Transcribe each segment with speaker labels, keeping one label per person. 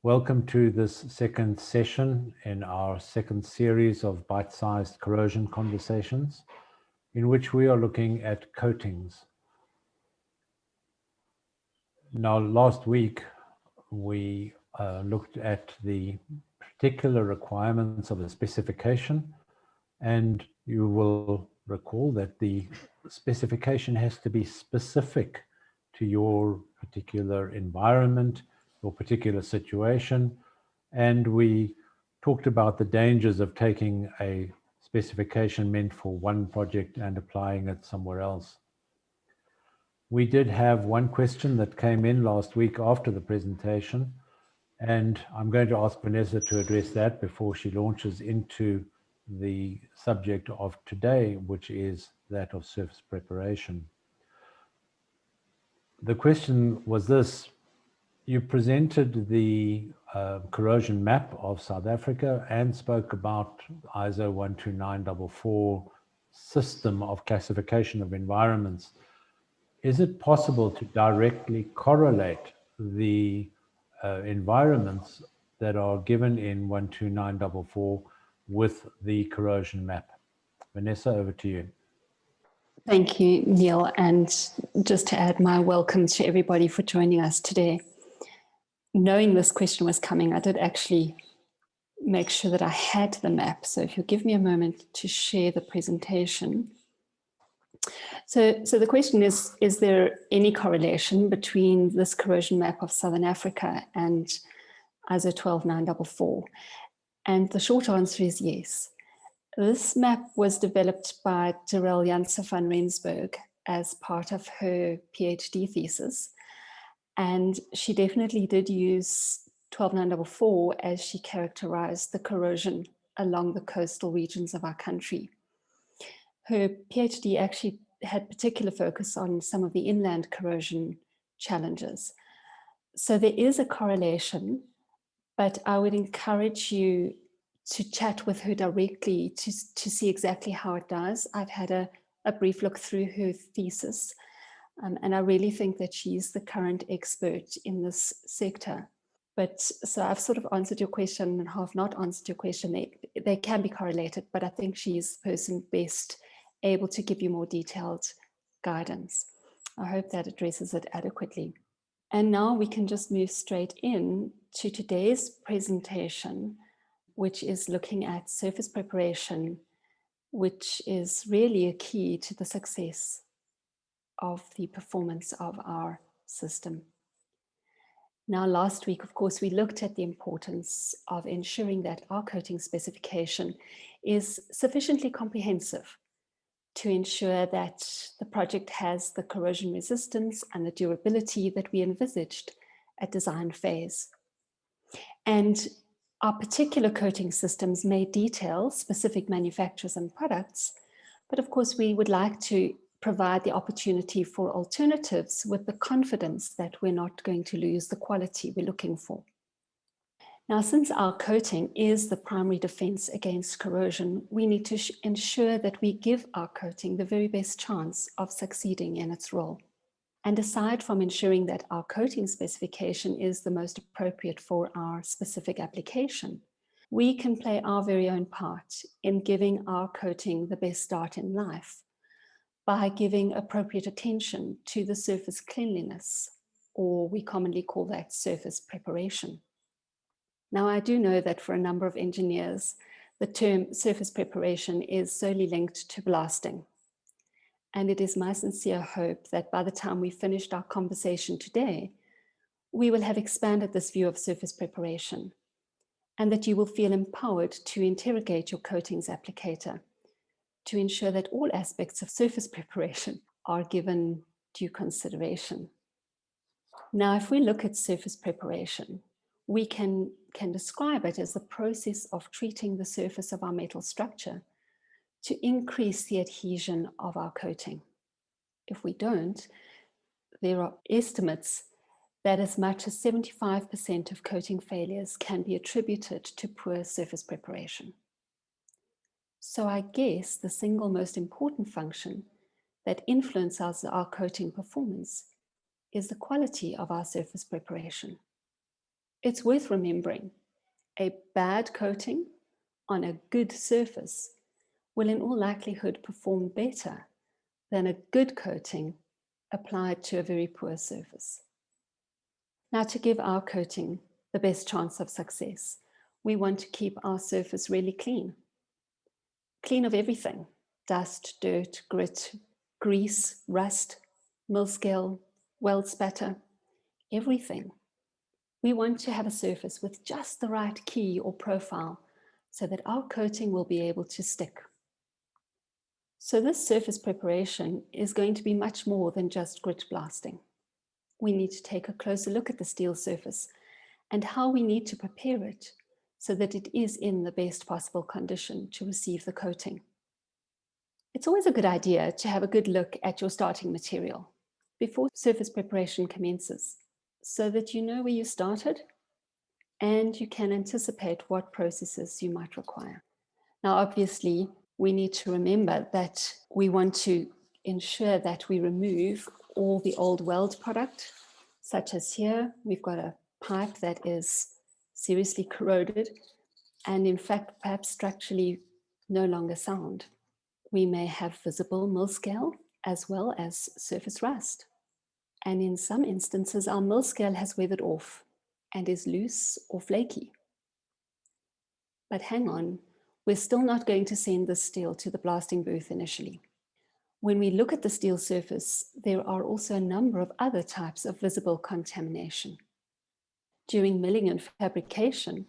Speaker 1: Welcome to this second session in our second series of bite-sized corrosion conversations, in which we are looking at coatings. Now, last week, we looked at the particular requirements of a specification, and you will recall that the specification has to be specific to your particular environment, your particular situation, and we talked about the dangers of taking a specification meant for one project and applying it somewhere else. We did have one question that came in last week after the presentation, and I'm going to ask Vanessa to address that before she launches into the subject of today, which is that of surface preparation. The question was this: you presented the corrosion map of South Africa and spoke about ISO 12944 system of classification of environments. Is it possible to directly correlate the environments that are given in 12944 with the corrosion map? Vanessa, over to you.
Speaker 2: Thank you, Neil. And just to add my welcome to everybody for joining us today. Knowing this question was coming, I did actually make sure that I had the map. So if you'll give me a moment to share the presentation. So the question is there any correlation between this corrosion map of Southern Africa and ISO 12944? And the short answer is yes. This map was developed by Darrell Janse van Rensburg as part of her PhD thesis. And she definitely did use 12944 as she characterized the corrosion along the coastal regions of our country. Her PhD actually had particular focus on some of the inland corrosion challenges. So there is a correlation, but I would encourage you to chat with her directly to see exactly how it does. I've had a brief look through her thesis, and I really think that she's the current expert in this sector. But so I've sort of answered your question and have not answered your question. They can be correlated, but I think she's the person best able to give you more detailed guidance. I hope that addresses it adequately. And now we can just move straight in to today's presentation, which is looking at surface preparation, which is really a key to the success of the performance of our system. Now, last week, of course, we looked at the importance of ensuring that our coating specification is sufficiently comprehensive to ensure that the project has the corrosion resistance and the durability that we envisaged at design phase. And our particular coating systems may detail specific manufacturers and products, but of course we would like to provide the opportunity for alternatives with the confidence that we're not going to lose the quality we're looking for. Now, since our coating is the primary defense against corrosion, we need to ensure that we give our coating the very best chance of succeeding in its role. And aside from ensuring that our coating specification is the most appropriate for our specific application, we can play our very own part in giving our coating the best start in life by giving appropriate attention to the surface cleanliness, or we commonly call that surface preparation. Now, I do know that for a number of engineers, the term surface preparation is solely linked to blasting. And it is my sincere hope that by the time we finished our conversation today, we will have expanded this view of surface preparation, and that you will feel empowered to interrogate your coatings applicator to ensure that all aspects of surface preparation are given due consideration. Now, if we look at surface preparation, we can describe it as the process of treating the surface of our metal structure to increase the adhesion of our coating. If we don't, there are estimates that as much as 75% of coating failures can be attributed to poor surface preparation. So I guess the single most important function that influences our coating performance is the quality of our surface preparation. It's worth remembering a bad coating on a good surface will in all likelihood perform better than a good coating applied to a very poor surface. Now, to give our coating the best chance of success, we want to keep our surface really clean. Clean of everything: dust, dirt, grit, grease, rust, mill scale, weld spatter, everything. We want to have a surface with just the right key or profile so that our coating will be able to stick. So this surface preparation is going to be much more than just grit blasting. We need to take a closer look at the steel surface and how we need to prepare it so that it is in the best possible condition to receive the coating. It's always a good idea to have a good look at your starting material before surface preparation commences, so that you know where you started and you can anticipate what processes you might require. Now, obviously, we need to remember that we want to ensure that we remove all the old weld product, such as here, we've got a pipe that is seriously corroded and in fact, perhaps structurally no longer sound. We may have visible mill scale as well as surface rust. And in some instances, our mill scale has weathered off and is loose or flaky. But hang on, we're still not going to send this steel to the blasting booth initially. When we look at the steel surface, there are also a number of other types of visible contamination. During milling and fabrication,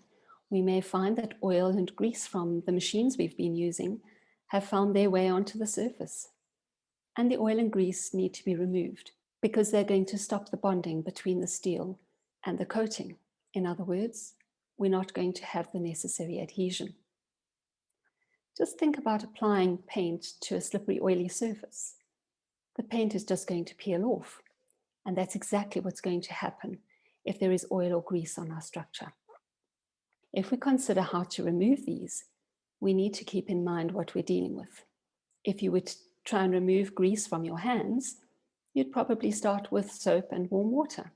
Speaker 2: we may find that oil and grease from the machines we've been using have found their way onto the surface. And the oil and grease need to be removed because they're going to stop the bonding between the steel and the coating. In other words, we're not going to have the necessary adhesion. Just think about applying paint to a slippery, oily surface. The paint is just going to peel off, and that's exactly what's going to happen if there is oil or grease on our structure. If we consider how to remove these, we need to keep in mind what we're dealing with. If you would try and remove grease from your hands, you'd probably start with soap and warm water,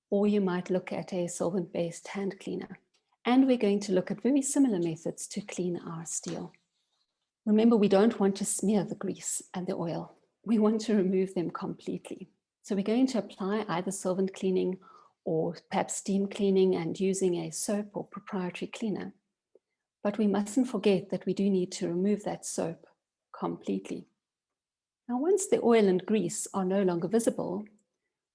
Speaker 2: or you might look at a solvent-based hand cleaner. And we're going to look at very similar methods to clean our steel. Remember, we don't want to smear the grease and the oil. We want to remove them completely. So we're going to apply either solvent cleaning or perhaps steam cleaning and using a soap or proprietary cleaner. But we mustn't forget that we do need to remove that soap completely. Now, once the oil and grease are no longer visible,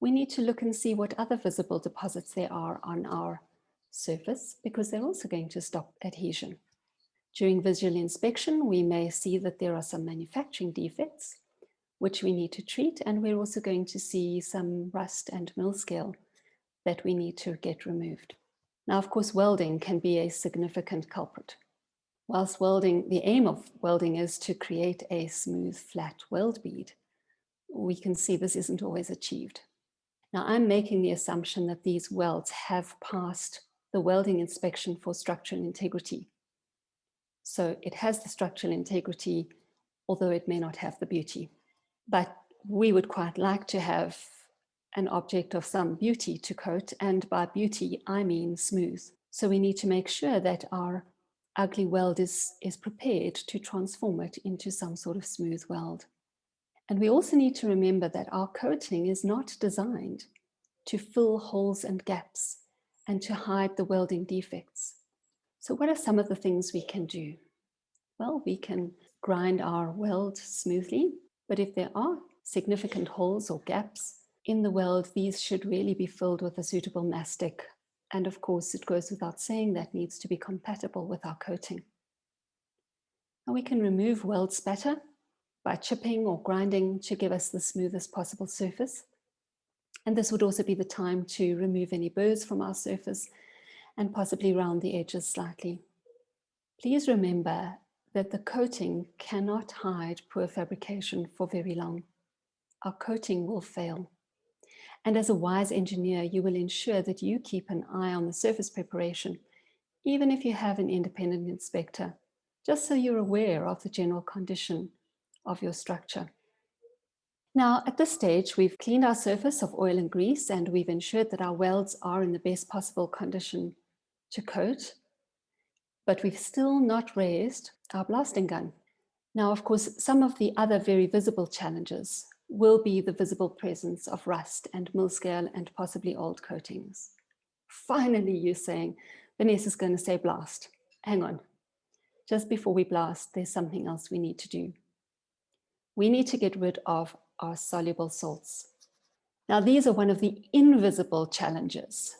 Speaker 2: we need to look and see what other visible deposits there are on our surface, because they're also going to stop adhesion. During visual inspection, we may see that there are some manufacturing defects, which we need to treat, and we're also going to see some rust and mill scale that we need to get removed. Now, of course, welding can be a significant culprit. Whilst the aim of welding is to create a smooth, flat weld bead, we can see this isn't always achieved. Now, I'm making the assumption that these welds have passed the welding inspection for structural integrity. So it has the structural integrity, although it may not have the beauty. But we would quite like to have an object of some beauty to coat, and by beauty, I mean smooth. So we need to make sure that our ugly weld is prepared to transform it into some sort of smooth weld. And we also need to remember that our coating is not designed to fill holes and gaps and to hide the welding defects. So what are some of the things we can do? Well, we can grind our weld smoothly, but if there are significant holes or gaps in the weld, these should really be filled with a suitable mastic. And of course, it goes without saying that needs to be compatible with our coating. Now we can remove weld spatter by chipping or grinding to give us the smoothest possible surface. And this would also be the time to remove any burrs from our surface and possibly round the edges slightly. Please remember that the coating cannot hide poor fabrication for very long. Our coating will fail. And as a wise engineer, you will ensure that you keep an eye on the surface preparation, even if you have an independent inspector, just so you're aware of the general condition of your structure. Now, at this stage, we've cleaned our surface of oil and grease, and we've ensured that our welds are in the best possible condition to coat, but we've still not raised our blasting gun. Now, of course, some of the other very visible challenges will be the visible presence of rust and mill scale and possibly old coatings. Finally, you're saying, Vanessa's going to say blast. Hang on. Just before we blast, there's something else we need to do. We need to get rid of our soluble salts. Now, these are one of the invisible challenges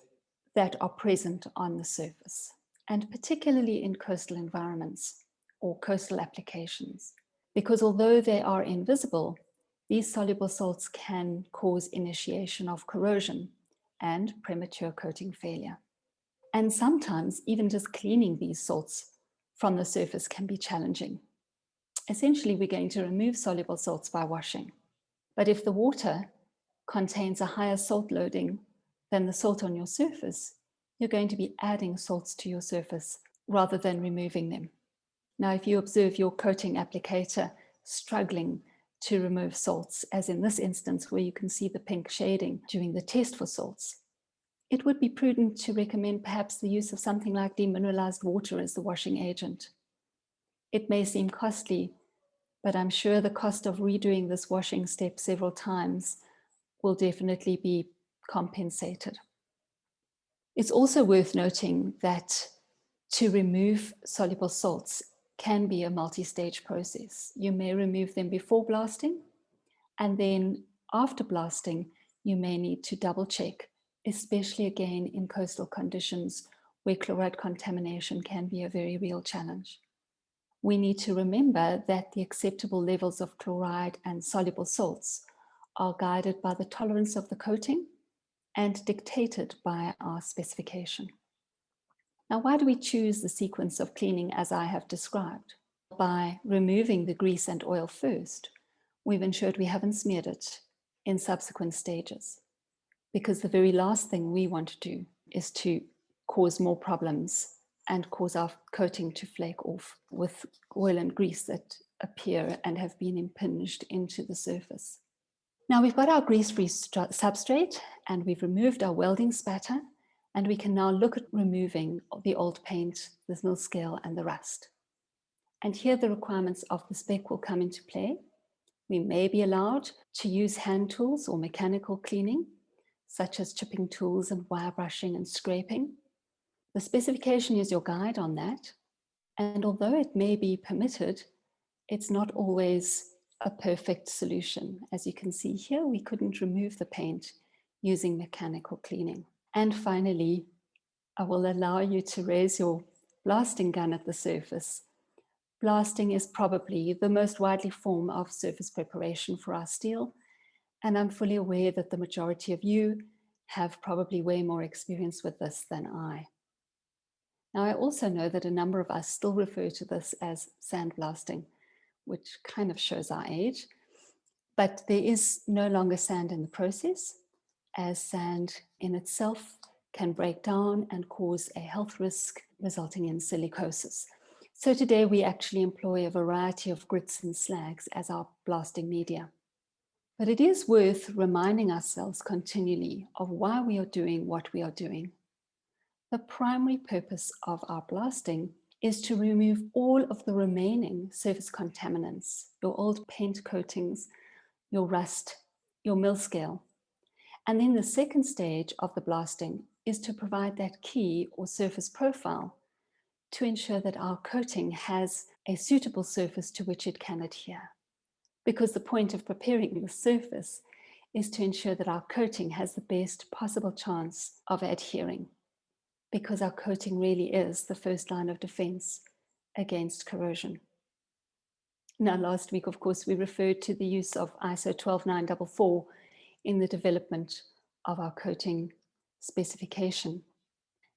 Speaker 2: that are present on the surface, and particularly in coastal environments or coastal applications, because although they are invisible, these soluble salts can cause initiation of corrosion and premature coating failure. And sometimes even just cleaning these salts from the surface can be challenging. Essentially, we're going to remove soluble salts by washing. But if the water contains a higher salt loading than the salt on your surface, you're going to be adding salts to your surface rather than removing them. Now, if you observe your coating applicator struggling to remove salts, as in this instance where you can see the pink shading during the test for salts, it would be prudent to recommend perhaps the use of something like demineralized water as the washing agent. It may seem costly, but I'm sure the cost of redoing this washing step several times will definitely be compensated. It's also worth noting that to remove soluble salts can be a multi-stage process. You may remove them before blasting, and then after blasting, you may need to double check, especially again in coastal conditions where chloride contamination can be a very real challenge. We need to remember that the acceptable levels of chloride and soluble salts are guided by the tolerance of the coating and dictated by our specification. Now, why do we choose the sequence of cleaning as I have described? By removing the grease and oil first, we've ensured we haven't smeared it in subsequent stages, because the very last thing we want to do is to cause more problems and cause our coating to flake off with oil and grease that appear and have been impinged into the surface. Now we've got our grease-free substrate and we've removed our welding spatter, and we can now look at removing the old paint, the mill scale and the rust. And here the requirements of the spec will come into play. We may be allowed to use hand tools or mechanical cleaning, such as chipping tools and wire brushing and scraping. The specification is your guide on that. And although it may be permitted, it's not always a perfect solution. As you can see here, we couldn't remove the paint using mechanical cleaning. And finally, I will allow you to raise your blasting gun at the surface. Blasting is probably the most widely form of surface preparation for our steel, and I'm fully aware that the majority of you have probably way more experience with this than I. Now, I also know that a number of us still refer to this as sandblasting, which kind of shows our age, but there is no longer sand in the process, as sand in itself can break down and cause a health risk resulting in silicosis. So today we actually employ a variety of grits and slags as our blasting media. But it is worth reminding ourselves continually of why we are doing what we are doing. The primary purpose of our blasting is to remove all of the remaining surface contaminants, your old paint coatings, your rust, your mill scale. And then the second stage of the blasting is to provide that key or surface profile to ensure that our coating has a suitable surface to which it can adhere. Because the point of preparing the surface is to ensure that our coating has the best possible chance of adhering, because our coating really is the first line of defense against corrosion. Now, last week, of course, we referred to the use of ISO 12944 in the development of our coating specification.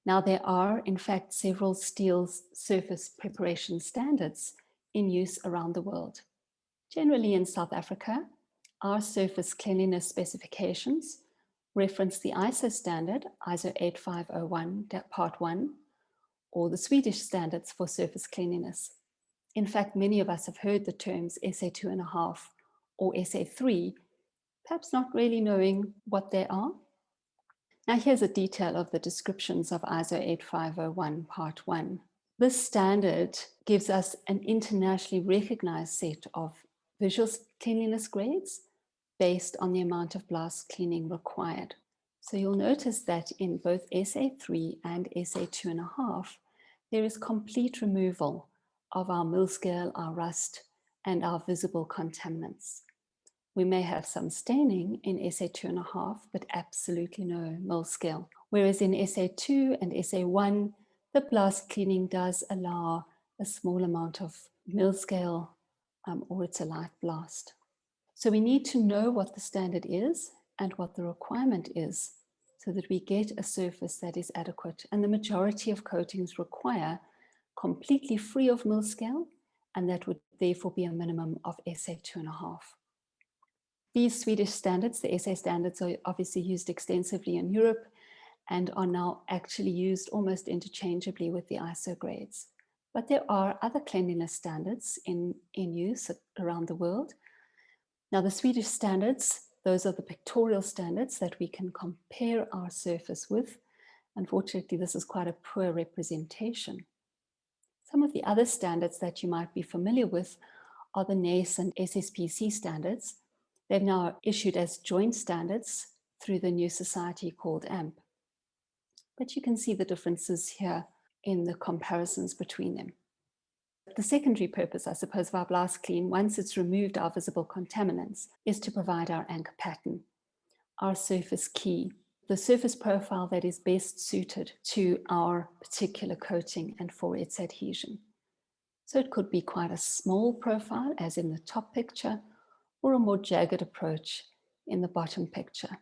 Speaker 2: Now, there are, in fact, several steel surface preparation standards in use around the world. Generally in South Africa, our surface cleanliness specifications reference the ISO standard, ISO 8501 Part 1, or the Swedish standards for surface cleanliness. In fact, many of us have heard the terms SA2.5 or SA3 perhaps not really knowing what they are. Now here's a detail of the descriptions of ISO 8501 Part 1. This standard gives us an internationally recognized set of visual cleanliness grades based on the amount of blast cleaning required. So you'll notice that in both SA3 and SA2.5, there is complete removal of our mill scale, our rust, and our visible contaminants. We may have some staining in SA2.5, but absolutely no mill scale. Whereas in SA2 and SA1, the blast cleaning does allow a small amount of mill scale, or it's a light blast. So we need to know what the standard is and what the requirement is so that we get a surface that is adequate. And the majority of coatings require completely free of mill scale, and that would therefore be a minimum of SA2.5. These Swedish standards, the SA standards, are obviously used extensively in Europe and are now actually used almost interchangeably with the ISO grades. But there are other cleanliness standards in use around the world. Now the Swedish standards, those are the pictorial standards that we can compare our surface with. Unfortunately, this is quite a poor representation. Some of the other standards that you might be familiar with are the NASE and SPC standards. They're now issued as joint standards through the new society called AMP. But you can see the differences here in the comparisons between them. The secondary purpose, I suppose, of our blast clean, once it's removed our visible contaminants, is to provide our anchor pattern, our surface key, the surface profile that is best suited to our particular coating and for its adhesion. So it could be quite a small profile, as in the top picture, or a more jagged approach in the bottom picture.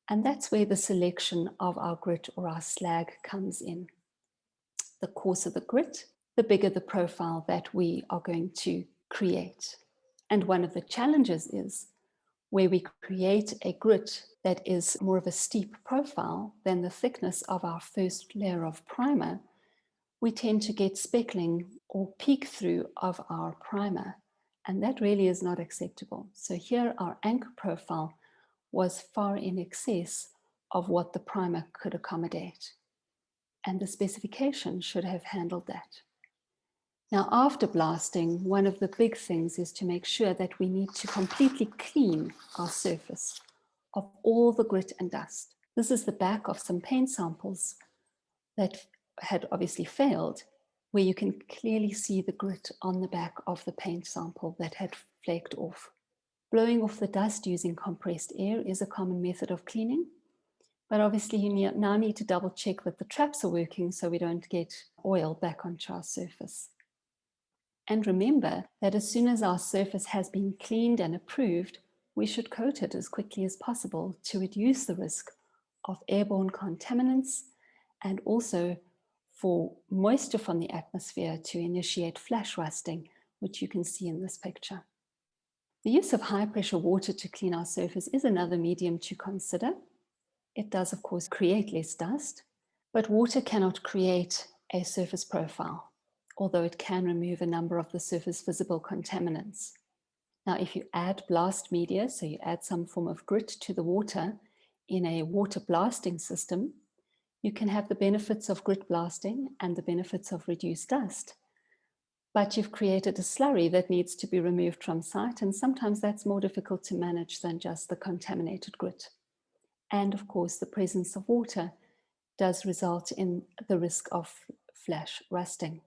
Speaker 2: And that's where the selection of our grit or our slag comes in. The coarser the grit, the bigger the profile that we are going to create. And one of the challenges is where we create a grit that is more of a steep profile than the thickness of our first layer of primer, we tend to get speckling or peek through of our primer. And that really is not acceptable. So here our anchor profile was far in excess of what the primer could accommodate. And the specification should have handled that. Now, after blasting, one of the big things is to make sure that we need to completely clean our surface of all the grit and dust. This is the back of some paint samples that had obviously failed, where you can clearly see the grit on the back of the paint sample that had flaked off. Blowing off the dust using compressed air is a common method of cleaning, but obviously you now need to double check that the traps are working so we don't get oil back onto our surface. And remember that as soon as our surface has been cleaned and approved, we should coat it as quickly as possible to reduce the risk of airborne contaminants and also for moisture from the atmosphere to initiate flash rusting, which you can see in this picture. The use of high pressure water to clean our surface is another medium to consider. It does, of course, create less dust, but water cannot create a surface profile, although it can remove a number of the surface visible contaminants. Now, if you add blast media, so you add some form of grit to the water in a water blasting system, you can have the benefits of grit blasting and the benefits of reduced dust. But you've created a slurry that needs to be removed from site, and sometimes that's more difficult to manage than just the contaminated grit. And of course, the presence of water does result in the risk of flash rusting.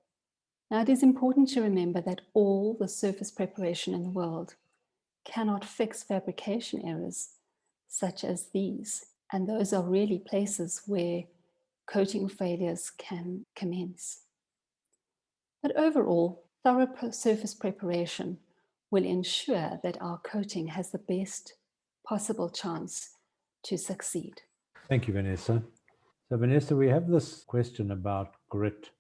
Speaker 2: Now, it is important to remember that all the surface preparation in the world cannot fix fabrication errors such as these. And those are really places where coating failures can commence. But overall, thorough surface preparation will ensure that our coating has the best possible chance to succeed.
Speaker 1: Thank you, Vanessa. So Vanessa, we have this question about grit.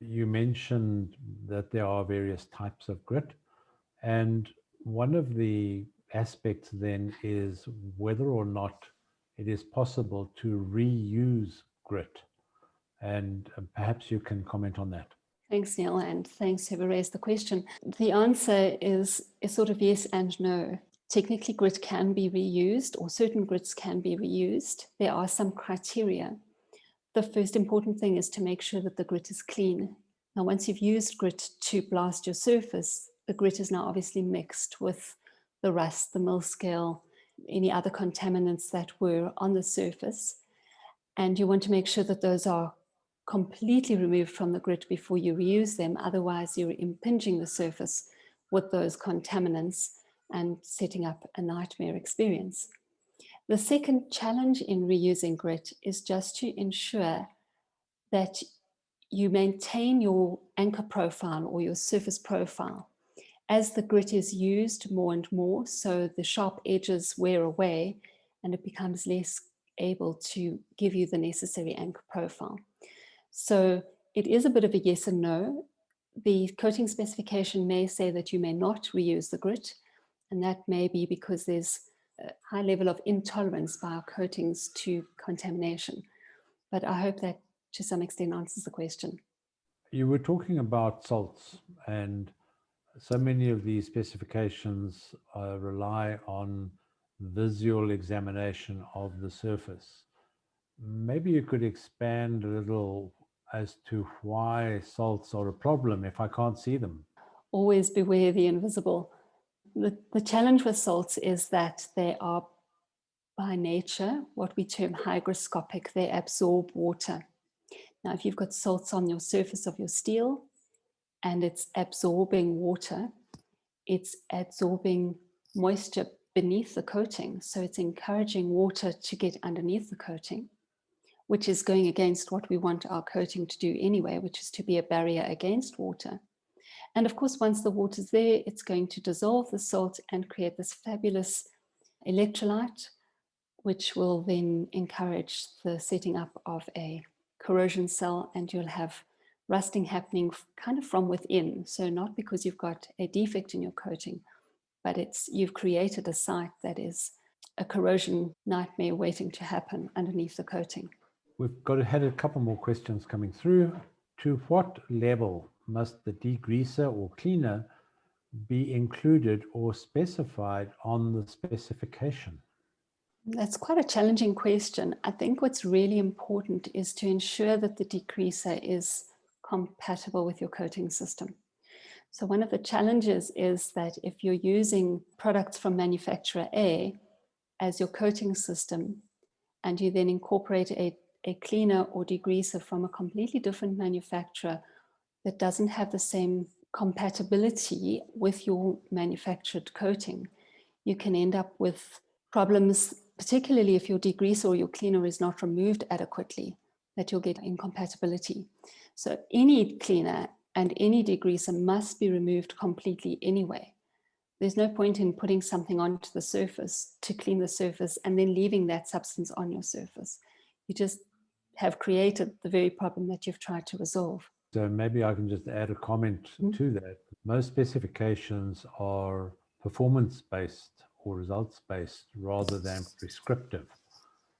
Speaker 1: You mentioned that there are various types of grit, and one of the aspects then is whether or not it is possible to reuse grit, and perhaps you can comment on that.
Speaker 2: Thanks, Neil, and thanks whoever raised the question. The answer is sort of yes and no. Technically, grit can be reused, or certain grits can be reused. There are some criteria. The first important thing is to make sure that the grit is clean. Now, once you've used grit to blast your surface, the grit is now obviously mixed with the rust, the mill scale, any other contaminants that were on the surface. And you want to make sure that those are completely removed from the grit before you reuse them. Otherwise, you're impinging the surface with those contaminants and setting up a nightmare experience. The second challenge in reusing grit is just to ensure that you maintain your anchor profile or your surface profile. As the grit is used more and more, so the sharp edges wear away and it becomes less able to give you the necessary anchor profile. So it is a bit of a yes and no. The coating specification may say that you may not reuse the grit, and that may be because there's a high level of intolerance by our coatings to contamination. But I hope that to some extent answers the question.
Speaker 1: You were talking about salts, and so many of these specifications rely on visual examination of the surface. Maybe you could expand a little as to why salts are a problem if I can't see them.
Speaker 2: Always beware the invisible. The challenge with salts is that they are by nature what we term hygroscopic. They absorb water. Now, if you've got salts on your surface of your steel and it's absorbing water, it's absorbing moisture beneath the coating. So it's encouraging water to get underneath the coating, which is going against what we want our coating to do anyway, which is to be a barrier against water. And of course, once the water's there, it's going to dissolve the salt and create this fabulous electrolyte, which will then encourage the setting up of a corrosion cell, and you'll have rusting happening kind of from within. So not because you've got a defect in your coating, but you've created a site that is a corrosion nightmare waiting to happen underneath the coating.
Speaker 1: We've had a couple more questions coming through. To what level must the degreaser or cleaner be included or specified on the specification?
Speaker 2: That's quite a challenging question. I think what's really important is to ensure that the degreaser is compatible with your coating system. So one of the challenges is that if you're using products from manufacturer A as your coating system, and you then incorporate a cleaner or degreaser from a completely different manufacturer that doesn't have the same compatibility with your manufactured coating, you can end up with problems, particularly if your degreaser or your cleaner is not removed adequately, that you'll get incompatibility. So any cleaner and any degreaser must be removed completely anyway. There's no point in putting something onto the surface to clean the surface and then leaving that substance on your surface. You just have created the very problem that you've tried to resolve.
Speaker 1: So maybe I can just add a comment to that. Most specifications are performance-based or results-based rather than prescriptive.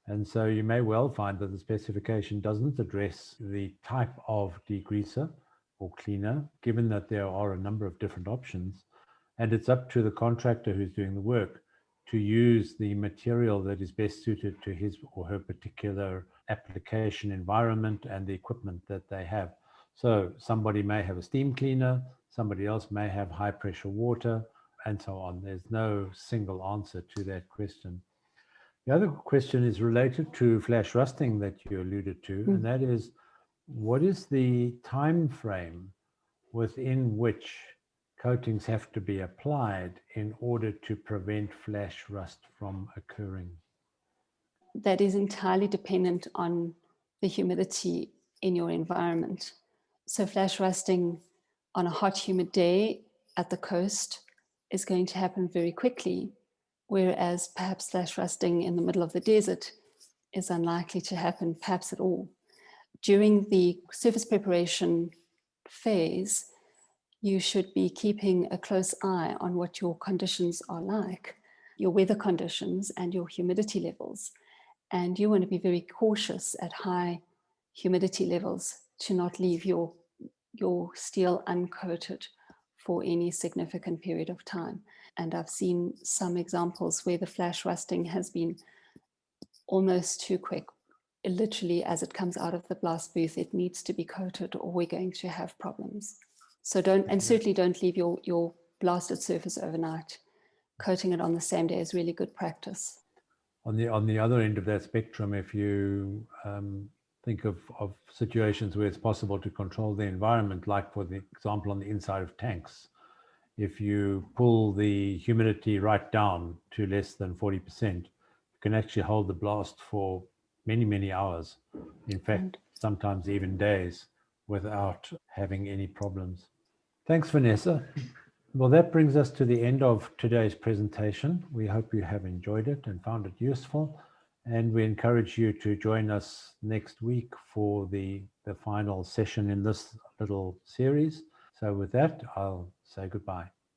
Speaker 1: And so you may well find that the specification doesn't address the type of degreaser or cleaner, given that there are a number of different options. And it's up to the contractor who's doing the work to use the material that is best suited to his or her particular application environment and the equipment that they have. So somebody may have a steam cleaner, somebody else may have high pressure water, and so on. There's no single answer to that question. The other question is related to flash rusting that you alluded to, and that is, what is the time frame within which coatings have to be applied in order to prevent flash rust from occurring?
Speaker 2: That is entirely dependent on the humidity in your environment. So flash rusting on a hot, humid day at the coast is going to happen very quickly, whereas perhaps flash rusting in the middle of the desert is unlikely to happen, perhaps at all. During the surface preparation phase, you should be keeping a close eye on what your conditions are like, your weather conditions and your humidity levels. And you want to be very cautious at high humidity levels to not leave your steel uncoated for any significant period of time. And I've seen some examples where the flash rusting has been almost too quick. Literally, as it comes out of the blast booth, it needs to be coated or we're going to have problems. So certainly don't leave your blasted surface overnight. Coating it on the same day is really good practice.
Speaker 1: On the other end of that spectrum, if you think of situations where it's possible to control the environment, like for the example on the inside of tanks, if you pull the humidity right down to less than 40%, you can actually hold the blast for many, many hours. In fact, sometimes even days without having any problems. Thanks, Vanessa. Well, that brings us to the end of today's presentation. We hope you have enjoyed it and found it useful. And we encourage you to join us next week for the final session in this little series. So with that, I'll say goodbye.